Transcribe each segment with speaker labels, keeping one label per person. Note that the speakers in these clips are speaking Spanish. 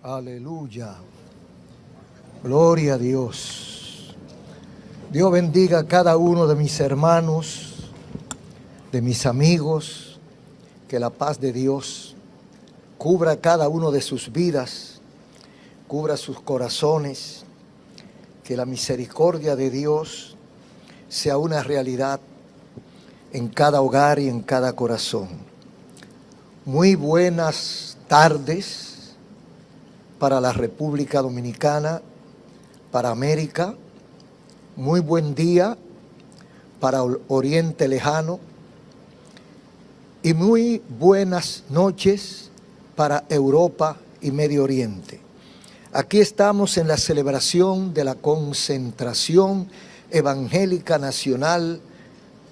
Speaker 1: Aleluya. Gloria a Dios. Dios bendiga a cada uno de mis hermanos, de mis amigos. Que la paz de Dios cubra cada uno de sus vidas, cubra sus corazones. Que la misericordia de Dios sea una realidad en cada hogar y en cada corazón. Muy buenas tardes para la República Dominicana, para América. Muy buen día para Oriente Lejano y muy buenas noches para Europa y Medio Oriente. Aquí estamos en la celebración de la concentración evangélica nacional,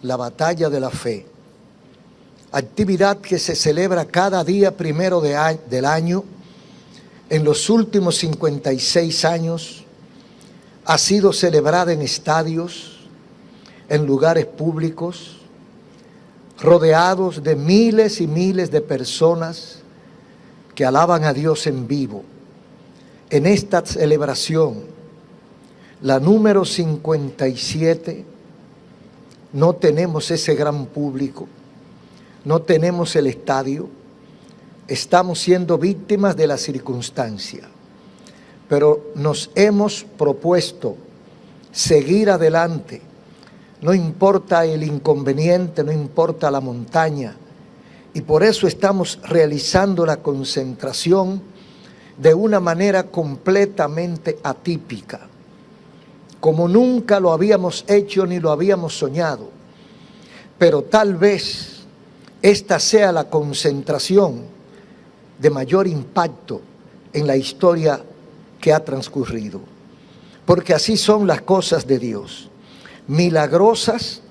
Speaker 1: la Batalla de la Fe. Actividad que se celebra cada día primero del año. En los últimos 56 años ha sido celebrada en estadios, en lugares públicos, rodeados de miles y miles de personas que alaban a Dios en vivo. En esta celebración, la número 57, no tenemos ese gran público, no tenemos el estadio, estamos siendo víctimas de la circunstancia, pero nos hemos propuesto seguir adelante, no importa el inconveniente, no importa la montaña, y por eso estamos realizando la concentración de una manera completamente atípica, como nunca lo habíamos hecho ni lo habíamos soñado, pero tal vez esta sea la concentración de mayor impacto en la historia que ha transcurrido, porque así son las cosas de Dios, milagrosas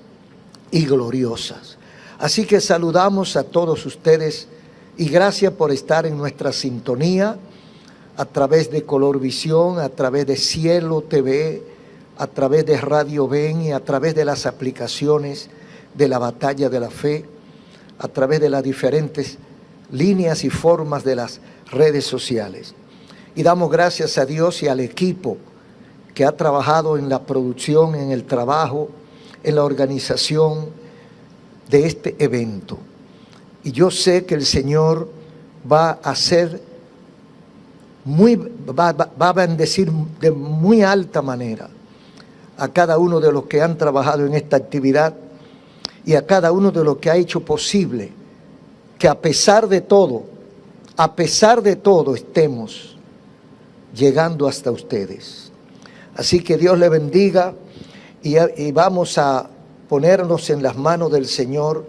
Speaker 1: y gloriosas. Así que saludamos a todos ustedes y gracias por estar en nuestra sintonía a través de Color Visión, a través de Cielo TV, a través de Radio Ven y a través de las aplicaciones de la Batalla de la Fe, a través de las diferentes líneas y formas de las redes sociales. Y damos gracias a Dios y al equipo que ha trabajado en la producción, en el trabajo, en la organización de este evento. Y yo sé que el Señor va a hacer va a bendecir de muy alta manera a cada uno de los que han trabajado en esta actividad y a cada uno de los que ha hecho posible que a pesar de todo estemos llegando hasta ustedes. Así que Dios le bendiga y vamos a ponernos en las manos del Señor,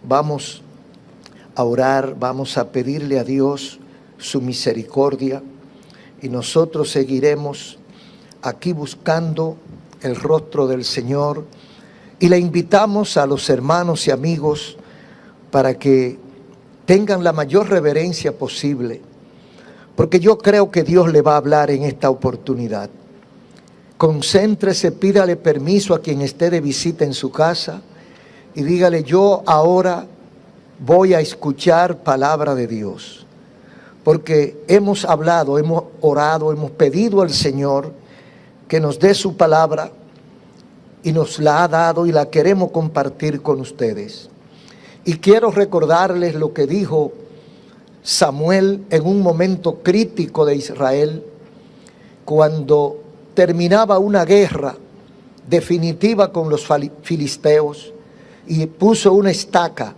Speaker 1: vamos a orar, vamos a pedirle a Dios su misericordia y nosotros seguiremos aquí buscando el rostro del Señor y le invitamos a los hermanos y amigos para que tengan la mayor reverencia posible, porque yo creo que Dios le va a hablar en esta oportunidad. Concéntrese, pídale permiso a quien esté de visita en su casa y dígale: yo ahora voy a escuchar palabra de Dios, porque hemos hablado, hemos orado, hemos pedido al Señor que nos dé su palabra y nos la ha dado y la queremos compartir con ustedes. Y quiero recordarles lo que dijo Samuel en un momento crítico de Israel, cuando terminaba una guerra definitiva con los filisteos, y puso una estaca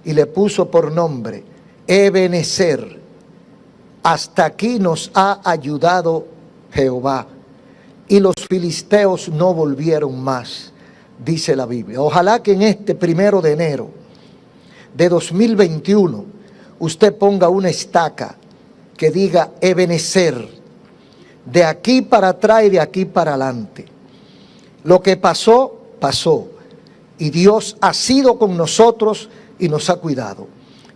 Speaker 1: y le puso por nombre Ebenezer. Hasta aquí nos ha ayudado Jehová, y los filisteos no volvieron más, dice la Biblia. Ojalá que en este 1 de enero de 2021 usted ponga una estaca que diga Ebenezer, de aquí para atrás y de aquí para adelante. Lo que pasó, pasó, y Dios ha sido con nosotros y nos ha cuidado,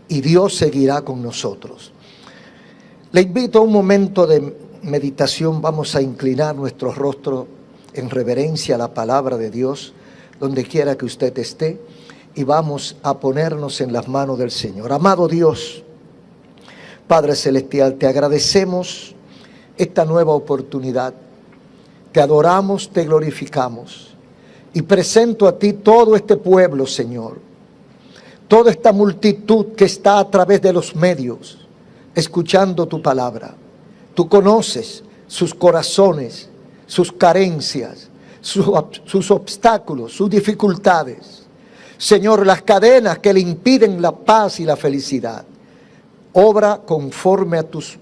Speaker 1: y Dios seguirá con nosotros. Le invito a un momento de meditación. Vamos a inclinar nuestro rostro en reverencia a la palabra de Dios, donde quiera que usted esté, y vamos a ponernos en las manos del Señor. Amado Dios, Padre Celestial, te agradecemos esta nueva oportunidad. Te adoramos, te glorificamos. Y presento a ti todo este pueblo, Señor. Toda esta multitud que está a través de los medios, escuchando tu palabra. Tú conoces sus corazones, sus carencias, sus obstáculos, sus dificultades. Señor, las cadenas que le impiden la paz y la felicidad. Obra conforme a tus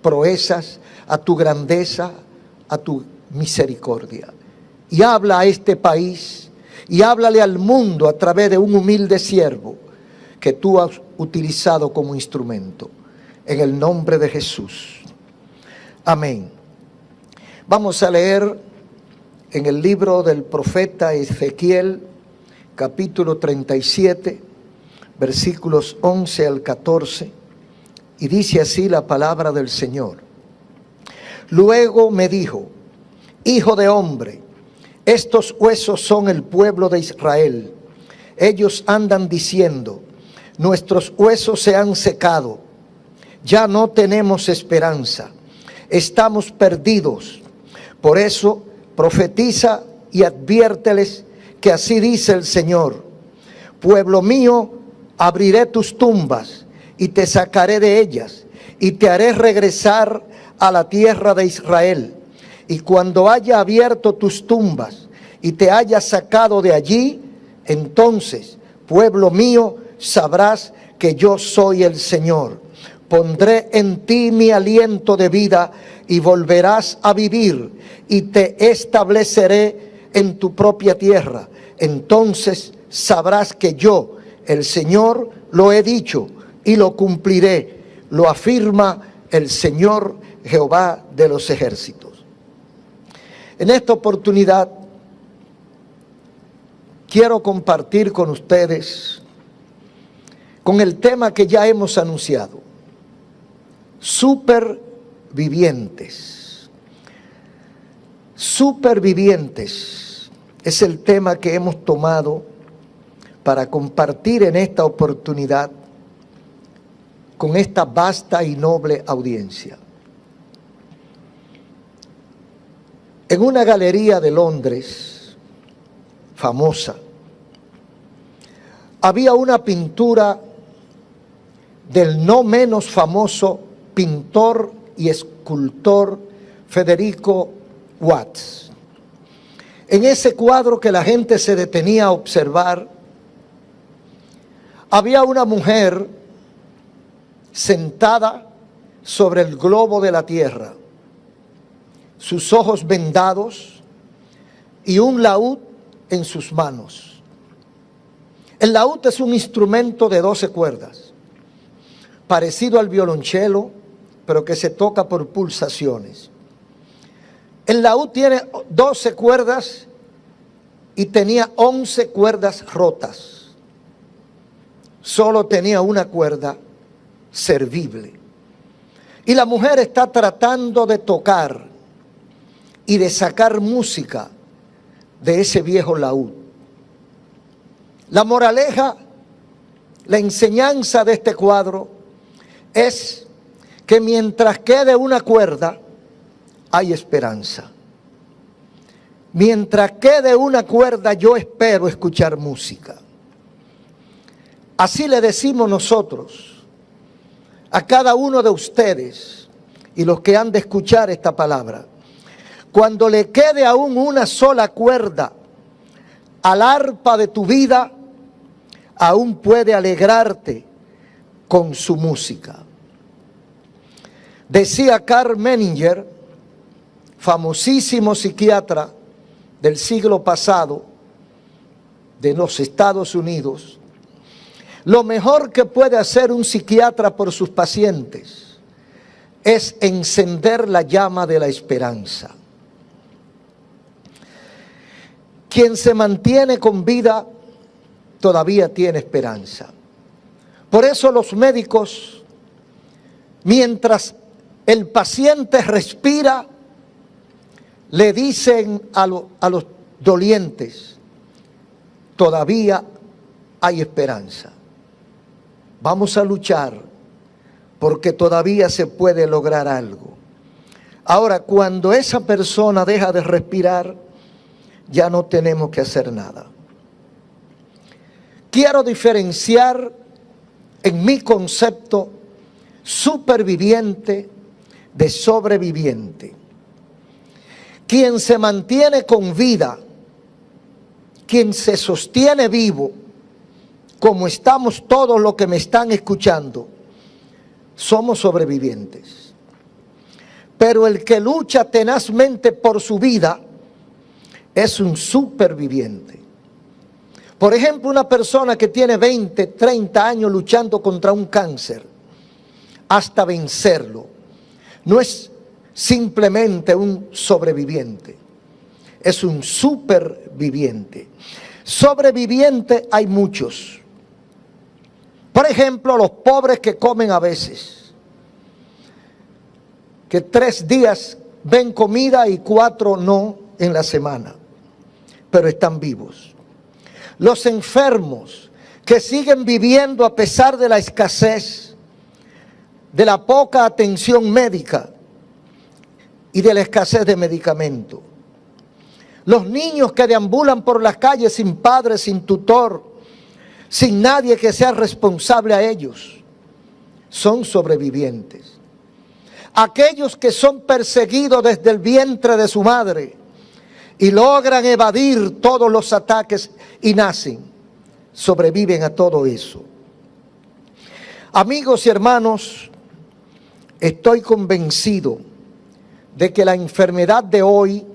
Speaker 1: proezas, a tu grandeza, a tu misericordia. Y habla a este país y háblale al mundo a través de un humilde siervo que tú has utilizado como instrumento. En el nombre de Jesús. Amén. Vamos a leer en el libro del profeta Ezequiel, capítulo 37, versículos 11 al 14, y dice así la palabra del Señor. Luego me dijo: Hijo de hombre, estos huesos son el pueblo de Israel. Ellos andan diciendo: nuestros huesos se han secado, ya no tenemos esperanza, estamos perdidos. Por eso profetiza y adviérteles que así dice el Señor: pueblo mío, abriré tus tumbas y te sacaré de ellas y te haré regresar a la tierra de Israel. Y cuando haya abierto tus tumbas y te haya sacado de allí, entonces, pueblo mío, sabrás que yo soy el Señor. Pondré en ti mi aliento de vida y volverás a vivir y te estableceré en tu propia tierra. Entonces sabrás que yo, el Señor, lo he dicho y lo cumpliré. Lo afirma el Señor Jehová de los ejércitos. En esta oportunidad quiero compartir con ustedes con el tema que ya hemos anunciado: supervivientes. Supervivientes es el tema que hemos tomado para compartir en esta oportunidad con esta vasta y noble audiencia. En una galería de Londres, famosa, había una pintura del no menos famoso pintor y escultor Federico Watts. En ese cuadro que la gente se detenía a observar, había una mujer sentada sobre el globo de la tierra, sus ojos vendados y un laúd en sus manos. El laúd es un instrumento de 12 cuerdas, parecido al violonchelo, pero que se toca por pulsaciones. El laúd tiene 12 cuerdas y tenía 11 cuerdas rotas. Solo tenía una cuerda servible. Y la mujer está tratando de tocar y de sacar música de ese viejo laúd. La moraleja, la enseñanza de este cuadro es que mientras quede una cuerda, hay esperanza. Mientras quede una cuerda, yo espero escuchar música. Así le decimos nosotros a cada uno de ustedes y los que han de escuchar esta palabra. Cuando le quede aún una sola cuerda al arpa de tu vida, aún puede alegrarte con su música. Decía Karl Menninger, famosísimo psiquiatra del siglo pasado de los Estados Unidos: lo mejor que puede hacer un psiquiatra por sus pacientes es encender la llama de la esperanza. Quien se mantiene con vida todavía tiene esperanza. Por eso los médicos, mientras el paciente respira, le dicen a los dolientes: todavía hay esperanza. Vamos a luchar porque todavía se puede lograr algo. Ahora, cuando esa persona deja de respirar, ya no tenemos que hacer nada. Quiero diferenciar en mi concepto superviviente de sobreviviente. Quien se mantiene con vida, quien se sostiene vivo, como estamos todos los que me están escuchando, somos sobrevivientes. Pero el que lucha tenazmente por su vida es un superviviente. Por ejemplo, una persona que tiene 20, 30 años luchando contra un cáncer hasta vencerlo, no es simplemente un sobreviviente, es un superviviente. Sobreviviente hay muchos. Por ejemplo, los pobres que comen a veces, que 3 días ven comida y 4 no en la semana, pero están vivos. Los enfermos que siguen viviendo a pesar de la escasez, de la poca atención médica y de la escasez de medicamentos. Los niños que deambulan por las calles sin padre, sin tutor, sin nadie que sea responsable a ellos, son sobrevivientes. Aquellos que son perseguidos desde el vientre de su madre y logran evadir todos los ataques y nacen, sobreviven a todo eso. Amigos y hermanos, estoy convencido de que la enfermedad de hoy,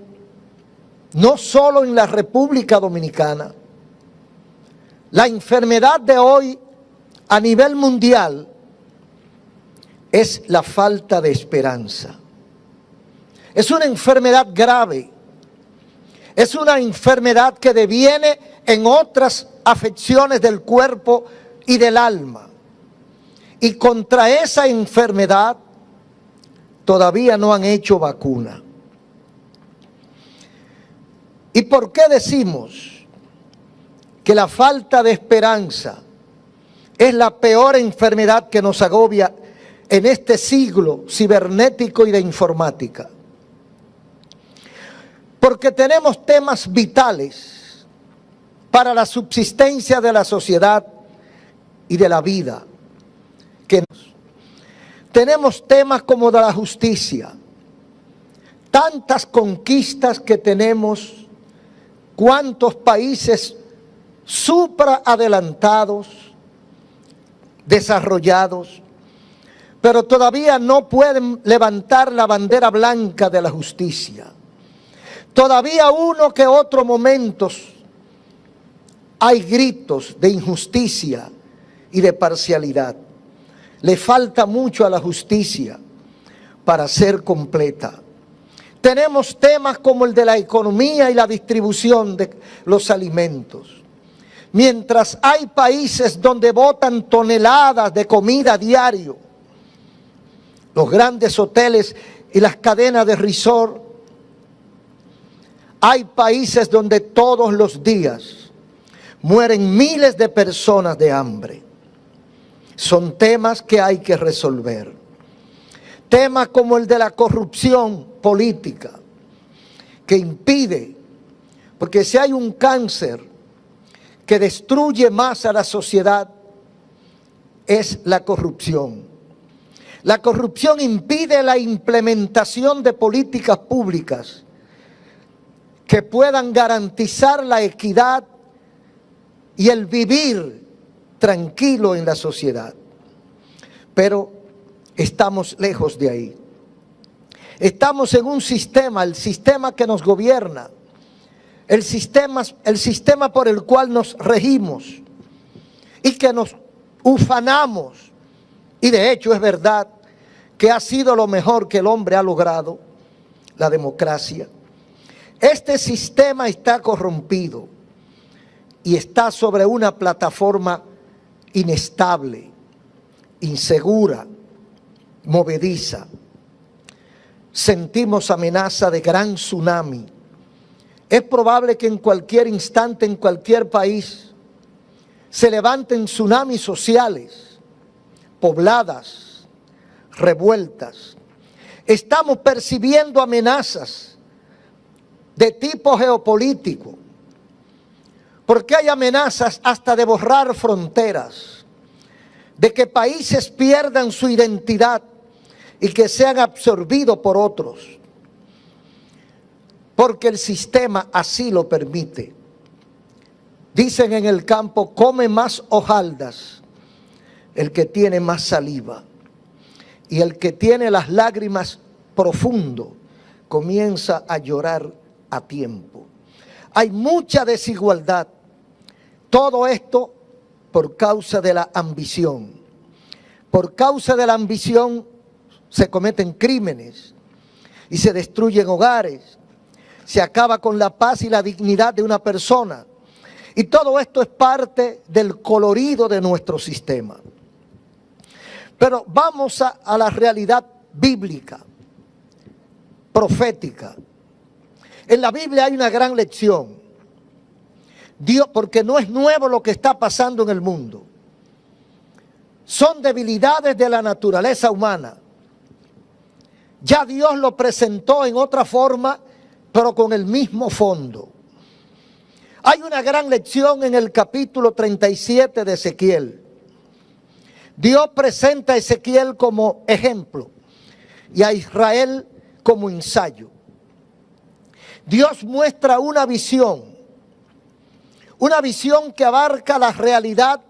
Speaker 1: no solo en la República Dominicana, la enfermedad de hoy a nivel mundial es la falta de esperanza. Es una enfermedad grave. Es una enfermedad que deviene en otras afecciones del cuerpo y del alma. Y contra esa enfermedad todavía no han hecho vacuna. ¿Y por qué decimos que la falta de esperanza es la peor enfermedad que nos agobia en este siglo cibernético y de informática? Porque tenemos temas vitales para la subsistencia de la sociedad y de la vida. Tenemos temas como de la justicia, tantas conquistas que tenemos, cuántos países superadelantados, desarrollados, pero todavía no pueden levantar la bandera blanca de la justicia. Todavía uno que otro momentos hay gritos de injusticia y de parcialidad. Le falta mucho a la justicia para ser completa. Tenemos temas como el de la economía y la distribución de los alimentos. Mientras hay países donde botan toneladas de comida diario, los grandes hoteles y las cadenas de resort, hay países donde todos los días mueren miles de personas de hambre. Son temas que hay que resolver. Temas como el de la corrupción política, que impide, porque si hay un cáncer que destruye más a la sociedad, es la corrupción. La corrupción impide la implementación de políticas públicas que puedan garantizar la equidad y el vivir tranquilo en la sociedad. Pero estamos lejos de ahí. Estamos en un sistema, el sistema que nos gobierna, el sistema por el cual nos regimos y que nos ufanamos. Y de hecho es verdad que ha sido lo mejor que el hombre ha logrado, la democracia. Este sistema está corrompido y está sobre una plataforma inestable, insegura, movediza. Sentimos amenaza de gran tsunami. Es probable que en cualquier instante, en cualquier país, se levanten tsunamis sociales, pobladas, revueltas. Estamos percibiendo amenazas de tipo geopolítico, porque hay amenazas hasta de borrar fronteras, de que países pierdan su identidad y que sean absorbidos por otros, porque el sistema así lo permite. Dicen en el campo, come más hojaldas el que tiene más saliva, y el que tiene las lágrimas profundo comienza a llorar a tiempo. Hay mucha desigualdad. Todo esto por causa de la ambición. Por causa de la ambición se cometen crímenes y se destruyen hogares. Se acaba con la paz y la dignidad de una persona. Y todo esto es parte del colorido de nuestro sistema. Pero vamos a la realidad bíblica, profética. En la Biblia hay una gran lección. Dios, porque no es nuevo lo que está pasando en el mundo. Son debilidades de la naturaleza humana. Ya Dios lo presentó en otra forma, pero con el mismo fondo. Hay una gran lección en el capítulo 37 de Ezequiel. Dios presenta a Ezequiel como ejemplo y a Israel como ensayo. Dios muestra una visión que abarca la realidad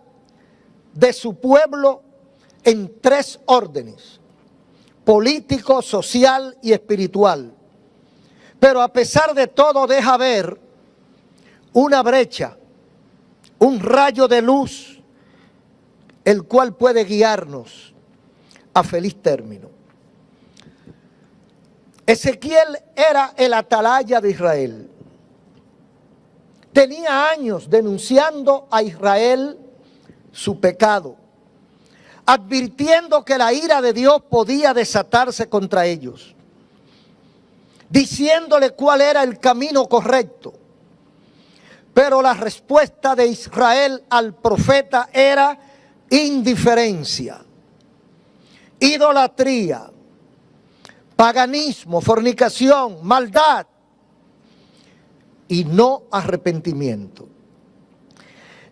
Speaker 1: de su pueblo en tres órdenes: político, social y espiritual. Pero a pesar de todo deja ver una brecha, un rayo de luz, el cual puede guiarnos a feliz término. Ezequiel era el atalaya de Israel. Tenía años denunciando a Israel su pecado, advirtiendo que la ira de Dios podía desatarse contra ellos, diciéndole cuál era el camino correcto. Pero la respuesta de Israel al profeta era indiferencia, idolatría, paganismo, fornicación, maldad y no arrepentimiento.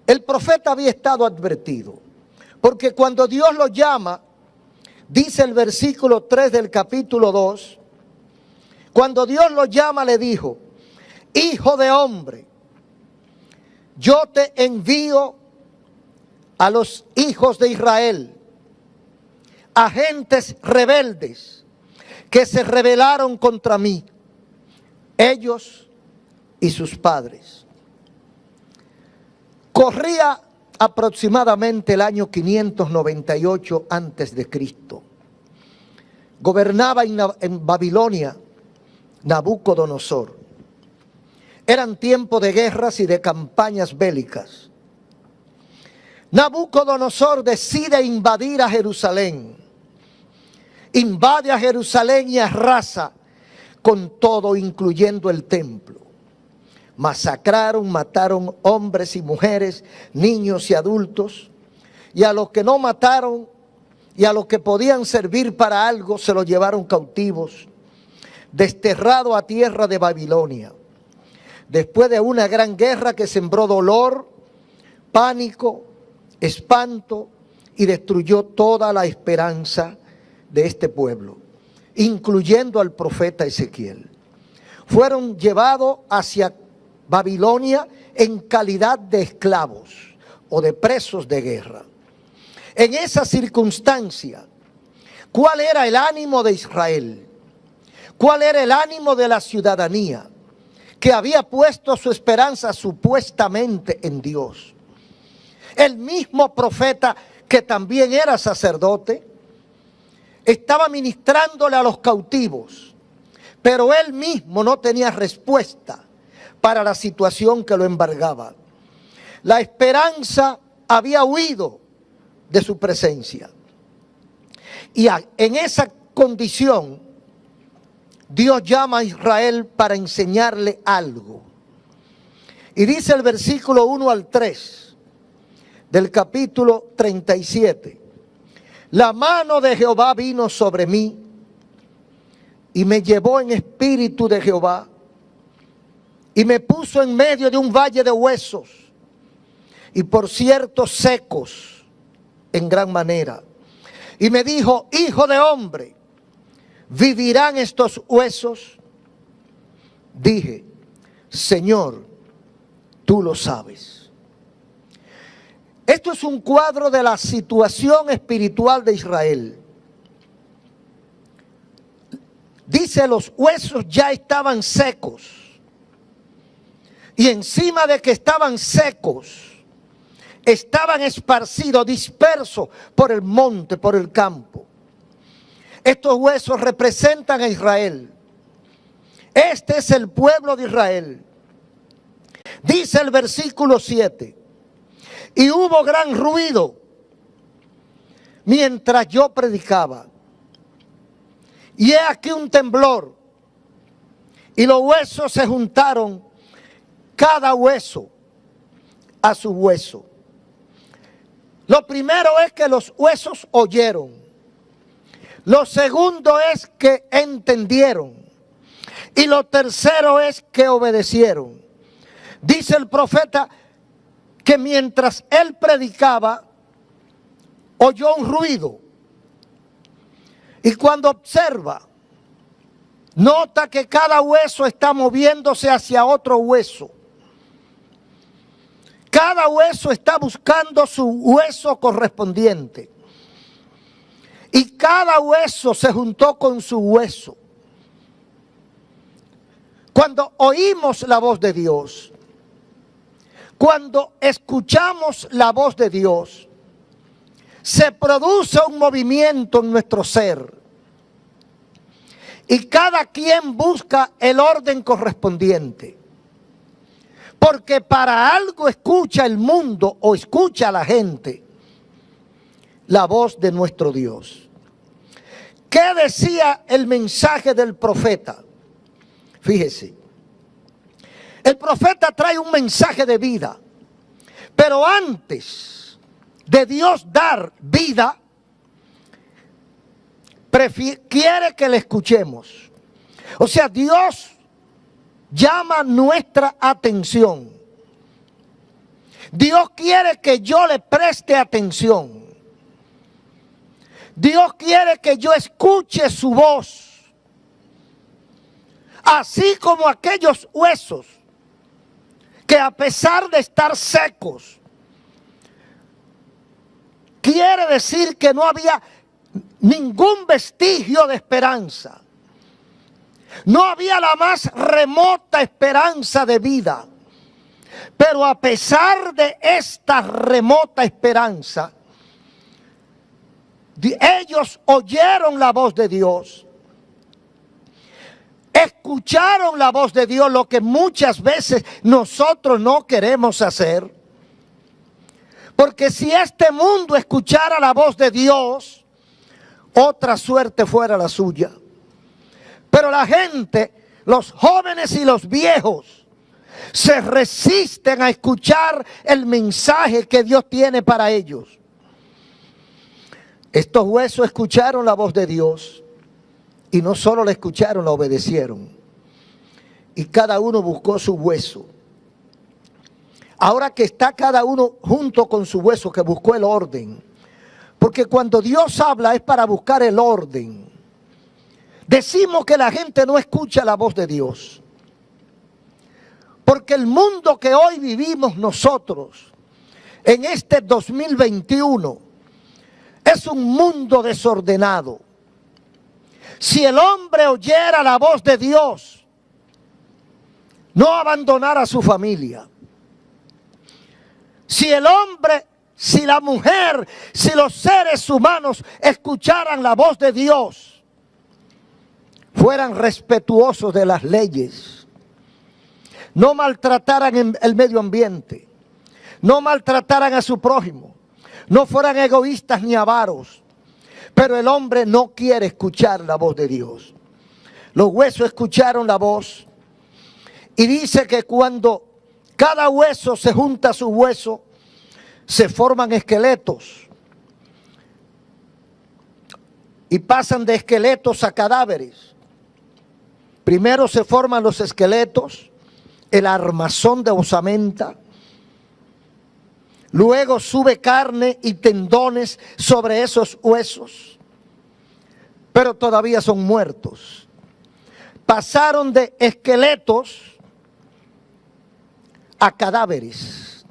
Speaker 1: El profeta había estado advertido, porque cuando Dios lo llama, dice el versículo 3 del capítulo 2, cuando Dios lo llama le dijo: hijo de hombre, yo te envío a los hijos de Israel, a gentes rebeldes que se rebelaron contra mí, ellos y sus padres. Corría aproximadamente el año 598 antes de Cristo. Gobernaba en Babilonia Nabucodonosor. Eran tiempos de guerras y de campañas bélicas. Nabucodonosor decide invadir a Jerusalén. Invade a Jerusalén y arrasa con todo, incluyendo el templo. Masacraron, mataron hombres y mujeres, niños y adultos. Y a los que no mataron y a los que podían servir para algo se los llevaron cautivos, desterrados a tierra de Babilonia. Después de una gran guerra que sembró dolor, pánico, espanto y destruyó toda la esperanza de este pueblo, incluyendo al profeta Ezequiel. Fueron llevados hacia Babilonia en calidad de esclavos o de presos de guerra. En esa circunstancia, ¿cuál era el ánimo de Israel? ¿Cuál era el ánimo de la ciudadanía que había puesto su esperanza supuestamente en Dios? El mismo profeta, que también era sacerdote, estaba ministrándole a los cautivos, pero él mismo no tenía respuesta para la situación que lo embargaba. La esperanza había huido de su presencia. Y en esa condición, Dios llama a Israel para enseñarle algo. Y dice el versículo 1 al 3 del capítulo 37. la mano de Jehová vino sobre mí y me llevó en espíritu de Jehová y me puso en medio de un valle de huesos y por cierto secos en gran manera. Y me dijo: hijo de hombre, ¿vivirán estos huesos? Dije: Señor, tú lo sabes. Esto es un cuadro de la situación espiritual de Israel. Dice: los huesos ya estaban secos. Y encima de que estaban secos, estaban esparcidos, dispersos por el monte, por el campo. Estos huesos representan a Israel. Este es el pueblo de Israel. Dice el versículo 7. Y hubo gran ruido mientras yo predicaba. Y he aquí un temblor. Y los huesos se juntaron, cada hueso a su hueso. Lo primero es que los huesos oyeron. Lo segundo es que entendieron. Y lo tercero es que obedecieron. Dice el profeta que mientras él predicaba, oyó un ruido. Y cuando observa, nota que cada hueso está moviéndose hacia otro hueso. Cada hueso está buscando su hueso correspondiente. Y cada hueso se juntó con su hueso. Cuando oímos la voz de Dios, cuando escuchamos la voz de Dios, se produce un movimiento en nuestro ser. Y cada quien busca el orden correspondiente. Porque para algo escucha el mundo o escucha la gente la voz de nuestro Dios. ¿Qué decía el mensaje del profeta? Fíjese, el profeta trae un mensaje de vida, pero antes de Dios dar vida, quiere que le escuchemos. O sea, Dios llama nuestra atención. Dios quiere que yo le preste atención. Dios quiere que yo escuche su voz. Así como aquellos huesos que a pesar de estar secos, quiere decir que no había ningún vestigio de esperanza. No había la más remota esperanza de vida. Pero a pesar de esta remota esperanza, ellos oyeron la voz de Dios. Escucharon la voz de Dios, lo que muchas veces nosotros no queremos hacer. Porque si este mundo escuchara la voz de Dios, otra suerte fuera la suya. Pero la gente, los jóvenes y los viejos, se resisten a escuchar el mensaje que Dios tiene para ellos. Estos huesos escucharon la voz de Dios. Y no solo la escucharon, la obedecieron. Y cada uno buscó su hueso. Ahora que está cada uno junto con su hueso, que buscó el orden. Porque cuando Dios habla es para buscar el orden. Decimos que la gente no escucha la voz de Dios. Porque el mundo que hoy vivimos nosotros, en este 2021, es un mundo desordenado. Si el hombre oyera la voz de Dios, no abandonara a su familia. Si el hombre, si la mujer, si los seres humanos escucharan la voz de Dios, fueran respetuosos de las leyes, no maltrataran el medio ambiente, no maltrataran a su prójimo, no fueran egoístas ni avaros. Pero el hombre no quiere escuchar la voz de Dios. Los huesos escucharon la voz. Y dice que cuando cada hueso se junta a su hueso, se forman esqueletos. y pasan de esqueletos a cadáveres. Primero se forman los esqueletos, el armazón de osamenta. Luego sube carne y tendones sobre esos huesos, pero todavía son muertos. Pasaron de esqueletos a cadáveres.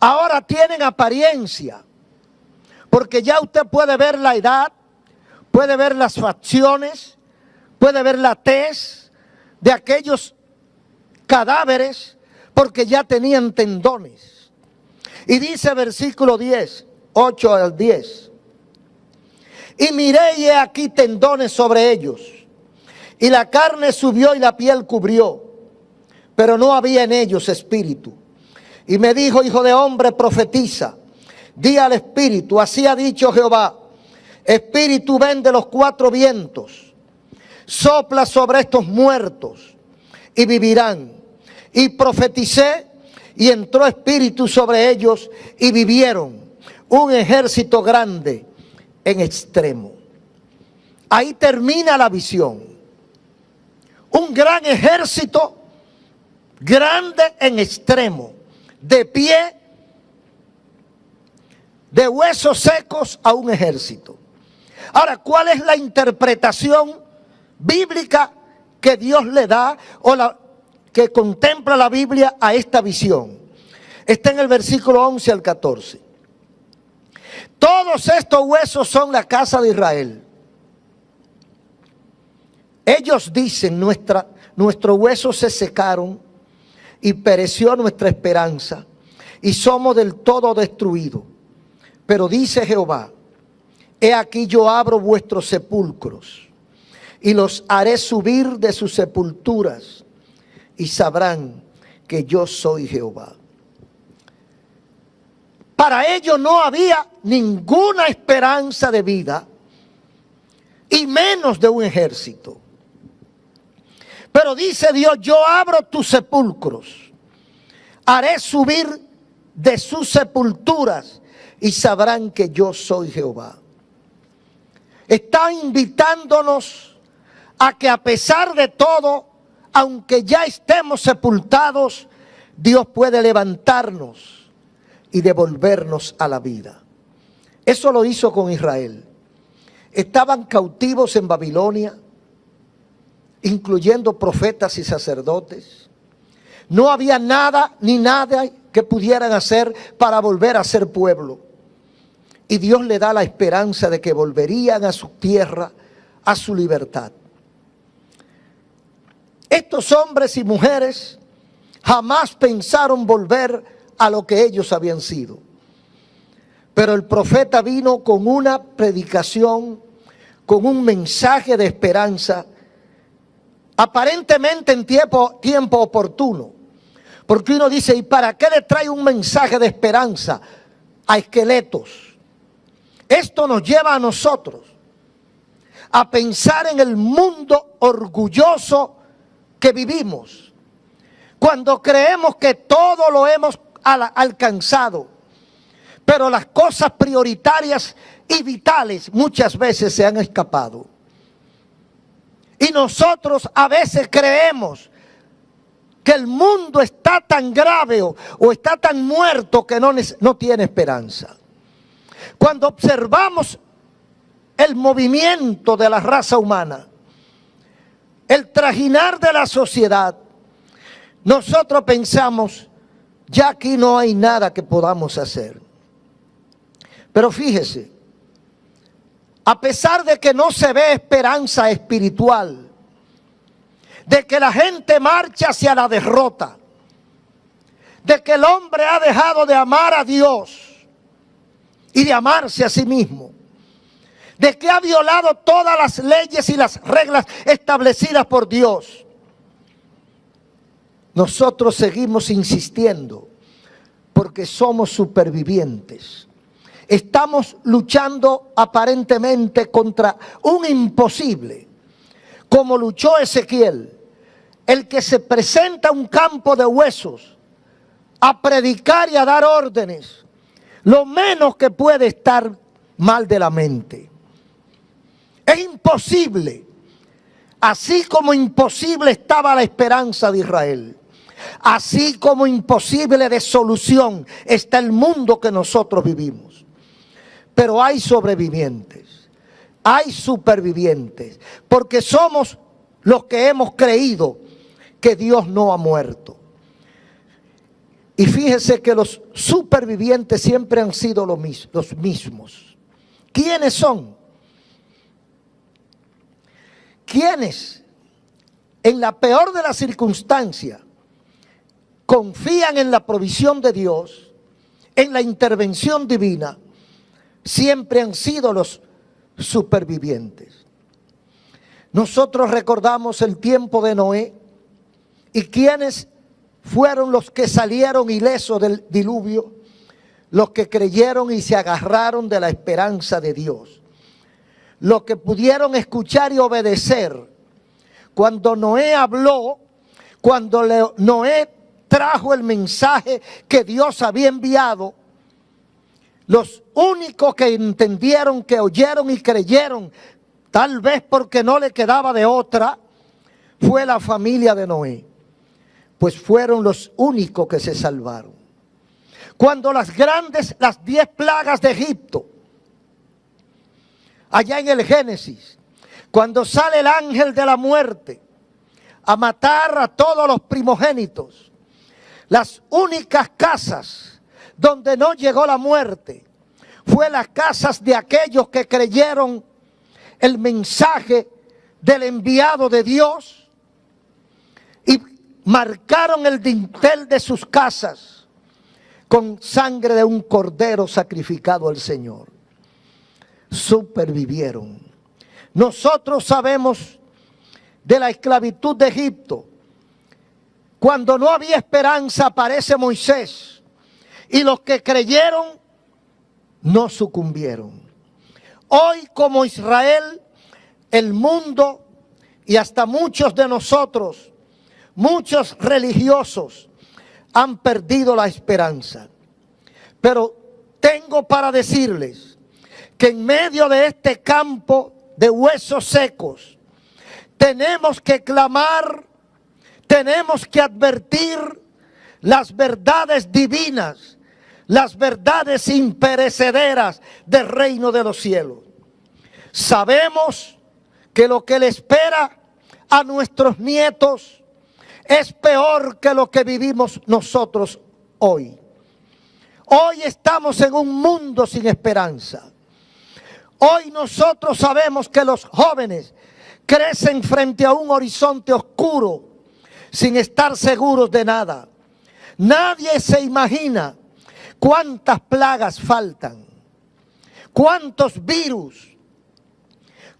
Speaker 1: Ahora tienen apariencia, porque ya usted puede ver la edad, puede ver las facciones, puede ver la tez de aquellos cadáveres, porque ya tenían tendones. Y dice versículo 10, 8 al 10. Y miré y he aquí tendones sobre ellos, y la carne subió y la piel cubrió, pero no había en ellos espíritu. Y me dijo: hijo de hombre, profetiza, di al espíritu, así ha dicho Jehová, espíritu, ven de los cuatro vientos, sopla sobre estos muertos y vivirán. Y profeticé, y entró espíritu sobre ellos y vivieron, un ejército grande en extremo. Ahí termina la visión. Un gran ejército grande en extremo, de pie, de huesos secos a un ejército. Ahora, ¿cuál es la interpretación bíblica que Dios le da o que contempla la Biblia a esta visión? Está en el versículo 11 al 14. Todos estos huesos son la casa de Israel. Ellos dicen: nuestros huesos se secaron y pereció nuestra esperanza y somos del todo destruidos. Pero dice Jehová: he aquí yo abro vuestros sepulcros y los haré subir de sus sepulturas, y sabrán que yo soy Jehová. Para ellos no había ninguna esperanza de vida, y menos de un ejército. Pero dice Dios: yo abro tus sepulcros, haré subir de sus sepulturas, y sabrán que yo soy Jehová. Está invitándonos a que, a pesar de todo, aunque ya estemos sepultados, Dios puede levantarnos y devolvernos a la vida. Eso lo hizo con Israel. Estaban cautivos en Babilonia, incluyendo profetas y sacerdotes. No había nada ni nada que pudieran hacer para volver a ser pueblo. Y Dios le da la esperanza de que volverían a su tierra, a su libertad. Estos hombres y mujeres jamás pensaron volver a lo que ellos habían sido. Pero el profeta vino con una predicación, con un mensaje de esperanza, aparentemente en tiempo oportuno. Porque uno dice: ¿y para qué le trae un mensaje de esperanza a esqueletos? Esto nos lleva a nosotros a pensar en el mundo orgulloso que vivimos, cuando creemos que todo lo hemos alcanzado, pero las cosas prioritarias y vitales muchas veces se han escapado. Y nosotros a veces creemos que el mundo está tan grave o está tan muerto que no tiene esperanza. Cuando observamos el movimiento de la raza humana, el trajinar de la sociedad, nosotros pensamos: ya aquí no hay nada que podamos hacer. Pero fíjese, a pesar de que no se ve esperanza espiritual, de que la gente marcha hacia la derrota, de que el hombre ha dejado de amar a Dios y de amarse a sí mismo, de que ha violado todas las leyes y las reglas establecidas por Dios, nosotros seguimos insistiendo porque somos supervivientes. Estamos luchando aparentemente contra un imposible, como luchó Ezequiel, el que se presenta a un campo de huesos a predicar y a dar órdenes. Lo menos que puede estar mal de la mente. Es imposible, así como imposible estaba la esperanza de Israel, así como imposible de solución está el mundo que nosotros vivimos. Pero hay sobrevivientes, hay supervivientes, porque somos los que hemos creído que Dios no ha muerto. Y fíjese que los supervivientes siempre han sido los mismos. ¿Quiénes son? ¿Quiénes en la peor de las circunstancias confían en la provisión de Dios, en la intervención divina? Siempre han sido los supervivientes. Nosotros recordamos el tiempo de Noé y quiénes fueron los que salieron ilesos del diluvio, los que creyeron y se agarraron de la esperanza de Dios, los que pudieron escuchar y obedecer. Cuando Noé habló, cuando Noé trajo el mensaje que Dios había enviado, los únicos que entendieron, que oyeron y creyeron, tal vez porque no le quedaba de otra, fue la familia de Noé. Pues fueron los únicos que se salvaron. Cuando las 10 plagas de Egipto, allá en el Génesis, cuando sale el ángel de la muerte a matar a todos los primogénitos, las únicas casas donde no llegó la muerte fue las casas de aquellos que creyeron el mensaje del enviado de Dios y marcaron el dintel de sus casas con sangre de un cordero sacrificado al Señor. Supervivieron. Nosotros sabemos de la esclavitud de Egipto. Cuando no había esperanza aparece Moisés y los que creyeron no sucumbieron. Hoy, como Israel, el mundo y hasta muchos de nosotros, muchos religiosos han perdido la esperanza. Pero tengo para decirles que en medio de este campo de huesos secos tenemos que clamar, tenemos que advertir las verdades divinas, las verdades imperecederas del reino de los cielos. Sabemos que lo que le espera a nuestros nietos es peor que lo que vivimos nosotros hoy. Hoy estamos en un mundo sin esperanza. Hoy nosotros sabemos que los jóvenes crecen frente a un horizonte oscuro sin estar seguros de nada. Nadie se imagina cuántas plagas faltan, cuántos virus,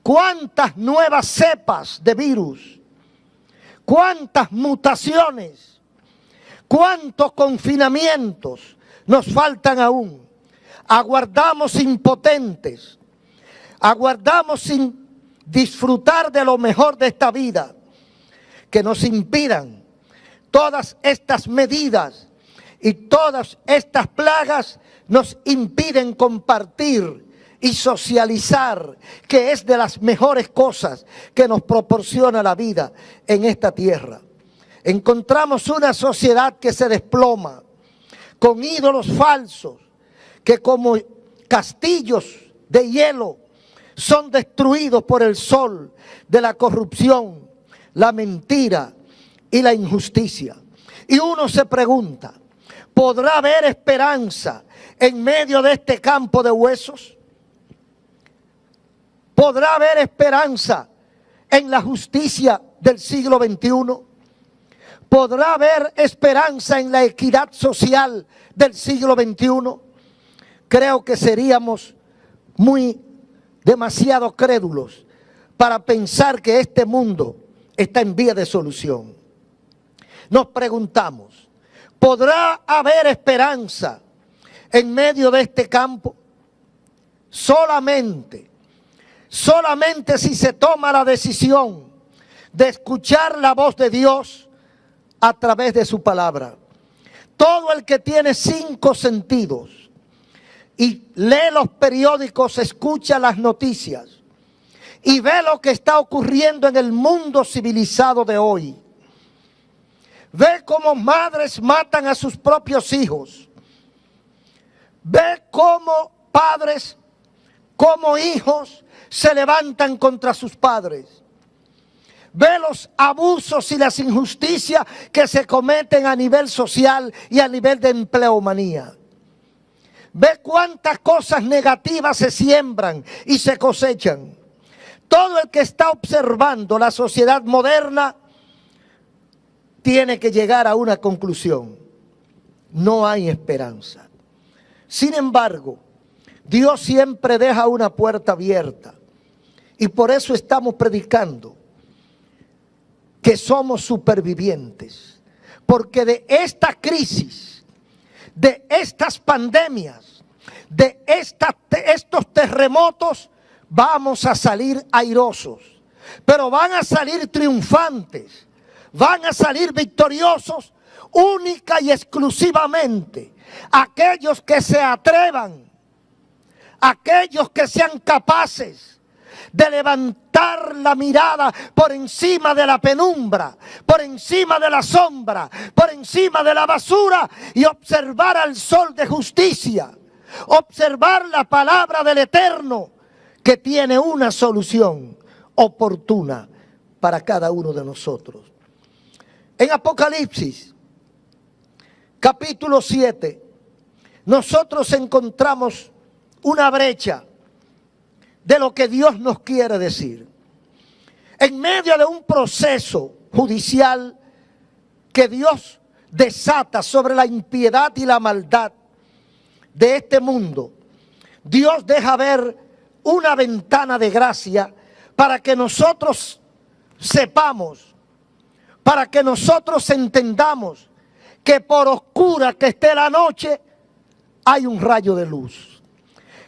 Speaker 1: cuántas nuevas cepas de virus, cuántas mutaciones, cuántos confinamientos nos faltan aún. Aguardamos impotentes, aguardamos sin disfrutar de lo mejor de esta vida, que nos impidan todas estas medidas y todas estas plagas nos impiden compartir y socializar, que es de las mejores cosas que nos proporciona la vida en esta tierra. Encontramos una sociedad que se desploma, con ídolos falsos, que como castillos de hielo son destruidos por el sol de la corrupción, la mentira y la injusticia. Y uno se pregunta, ¿podrá haber esperanza en medio de este campo de huesos? ¿Podrá haber esperanza en la justicia del siglo XXI? ¿Podrá haber esperanza en la equidad social del siglo XXI? Creo que seríamos demasiado crédulos para pensar que este mundo está en vía de solución. Nos preguntamos, ¿podrá haber esperanza en medio de este campo? Solamente si se toma la decisión de escuchar la voz de Dios a través de su palabra. Todo el que tiene 5 sentidos y lee los periódicos, escucha las noticias y ve lo que está ocurriendo en el mundo civilizado de hoy. Ve cómo madres matan a sus propios hijos. Ve cómo padres, cómo hijos se levantan contra sus padres. Ve los abusos y las injusticias que se cometen a nivel social y a nivel de empleomanía. Ve cuántas cosas negativas se siembran y se cosechan. Todo el que está observando la sociedad moderna tiene que llegar a una conclusión: no hay esperanza. Sin embargo, Dios siempre deja una puerta abierta, y por eso estamos predicando que somos supervivientes, porque de esta crisis, de estas pandemias, de estos terremotos, vamos a salir airosos, pero van a salir triunfantes, van a salir victoriosos, única y exclusivamente aquellos que se atrevan, aquellos que sean capaces de levantar la mirada por encima de la penumbra, por encima de la sombra, por encima de la basura, y observar al sol de justicia, observar la palabra del Eterno, que tiene una solución oportuna para cada uno de nosotros. En Apocalipsis, capítulo 7, nosotros encontramos una brecha de lo que Dios nos quiere decir. En medio de un proceso judicial que Dios desata sobre la impiedad y la maldad de este mundo, Dios deja ver una ventana de gracia para que nosotros sepamos, para que nosotros entendamos que por oscura que esté la noche, hay un rayo de luz.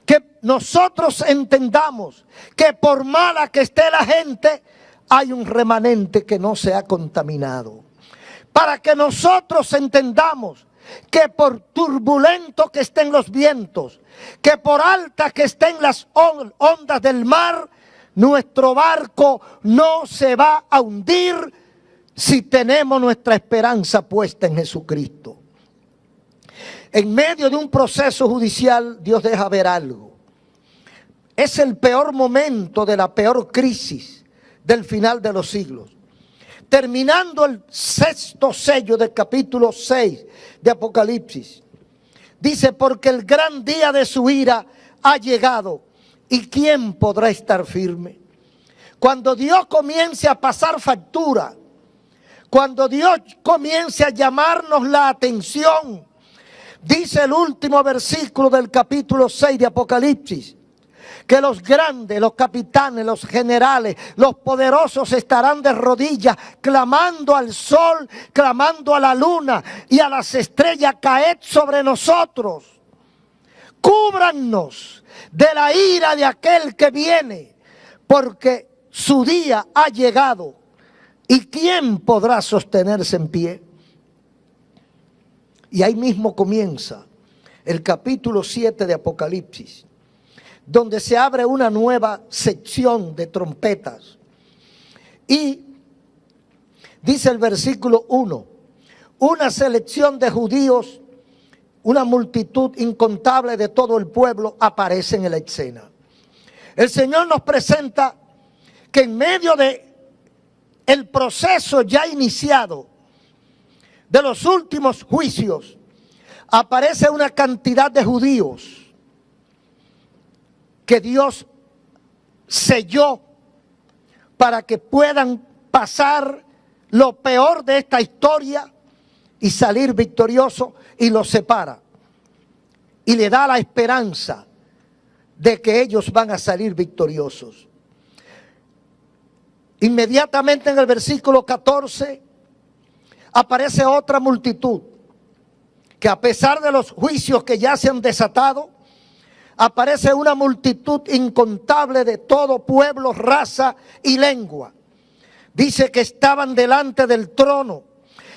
Speaker 1: Que nosotros entendamos que por mala que esté la gente, hay un remanente que no se ha contaminado. Para que nosotros entendamos que por turbulento que estén los vientos, que por altas que estén las ondas del mar, nuestro barco no se va a hundir si tenemos nuestra esperanza puesta en Jesucristo. En medio de un proceso judicial, Dios deja ver algo. Es el peor momento de la peor crisis del final de los siglos. Terminando el sexto sello del capítulo 6 de Apocalipsis, dice: porque el gran día de su ira ha llegado, ¿y quién podrá estar firme? Cuando Dios comience a pasar factura, cuando Dios comience a llamarnos la atención, dice el último versículo del capítulo 6 de Apocalipsis, que los grandes, los capitanes, los generales, los poderosos estarán de rodillas clamando al sol, clamando a la luna y a las estrellas: caed sobre nosotros, cúbrannos de la ira de aquel que viene, porque su día ha llegado, ¿y quién podrá sostenerse en pie? Y ahí mismo comienza el capítulo 7 de Apocalipsis, donde se abre una nueva sección de trompetas. Y dice el versículo 1, una selección de judíos, una multitud incontable de todo el pueblo aparece en la escena. El Señor nos presenta que en medio de el proceso ya iniciado de los últimos juicios, aparece una cantidad de judíos que Dios selló para que puedan pasar lo peor de esta historia y salir victorioso, y los separa y le da la esperanza de que ellos van a salir victoriosos. Inmediatamente en el versículo 14 aparece otra multitud que, a pesar de los juicios que ya se han desatado, aparece una multitud incontable de todo pueblo, raza y lengua. Dice que estaban delante del trono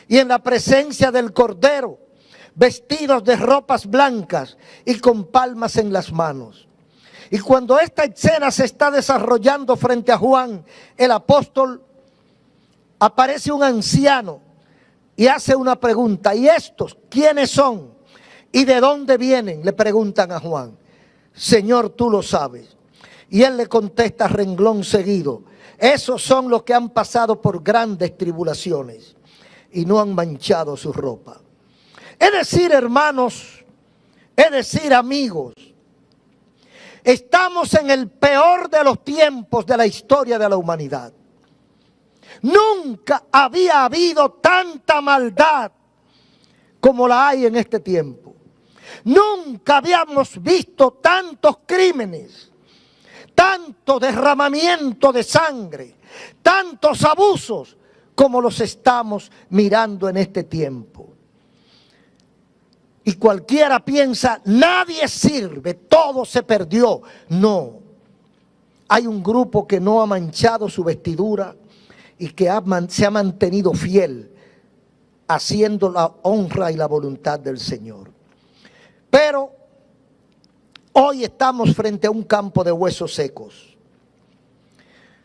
Speaker 1: y en la presencia del Cordero, vestidos de ropas blancas y con palmas en las manos. Y cuando esta escena se está desarrollando frente a Juan, el apóstol, aparece un anciano y hace una pregunta. ¿Y estos quiénes son? ¿Y de dónde vienen? Le preguntan a Juan. Señor, tú lo sabes. Y él le contesta renglón seguido. Esos son los que han pasado por grandes tribulaciones y no han manchado su ropa. Es decir, hermanos, es decir, amigos, estamos en el peor de los tiempos de la historia de la humanidad. Nunca había habido tanta maldad como la hay en este tiempo. Nunca habíamos visto tantos crímenes, tanto derramamiento de sangre, tantos abusos como los estamos mirando en este tiempo. Y cualquiera piensa, nadie sirve, todo se perdió. No, hay un grupo que no ha manchado su vestidura y que se ha mantenido fiel, haciendo la honra y la voluntad del Señor. Pero hoy estamos frente a un campo de huesos secos,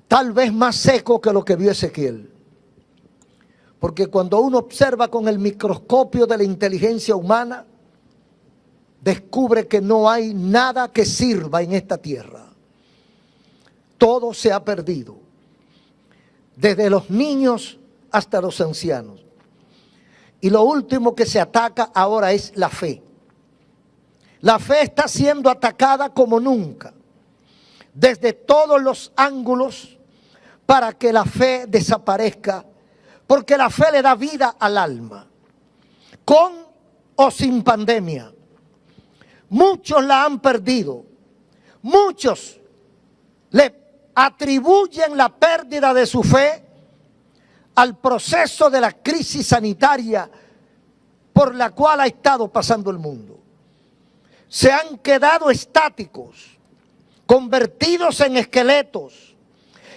Speaker 1: tal vez más seco que lo que vio Ezequiel. Porque cuando uno observa con el microscopio de la inteligencia humana, descubre que no hay nada que sirva en esta tierra. Todo se ha perdido, desde los niños hasta los ancianos. Y lo último que se ataca ahora es la fe. La fe está siendo atacada como nunca, desde todos los ángulos, para que la fe desaparezca, porque la fe le da vida al alma, con o sin pandemia. Muchos la han perdido, muchos le atribuyen la pérdida de su fe al proceso de la crisis sanitaria por la cual ha estado pasando el mundo. Se han quedado estáticos, convertidos en esqueletos,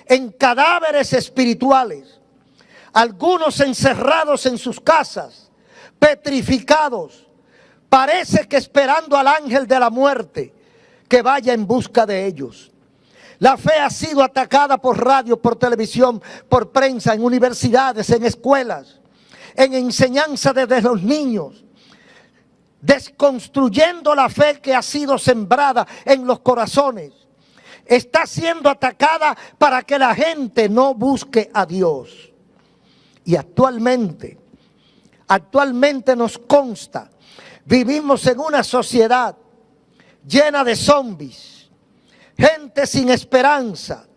Speaker 1: en cadáveres espirituales, algunos encerrados en sus casas, petrificados, parece que esperando al ángel de la muerte que vaya en busca de ellos. La fe ha sido atacada por radio, por televisión, por prensa, en universidades, en escuelas, en enseñanza desde los niños, desconstruyendo la fe que ha sido sembrada en los corazones. Está siendo atacada para que la gente no busque a Dios. Y actualmente nos consta, vivimos en una sociedad llena de zombies, gente sin esperanza,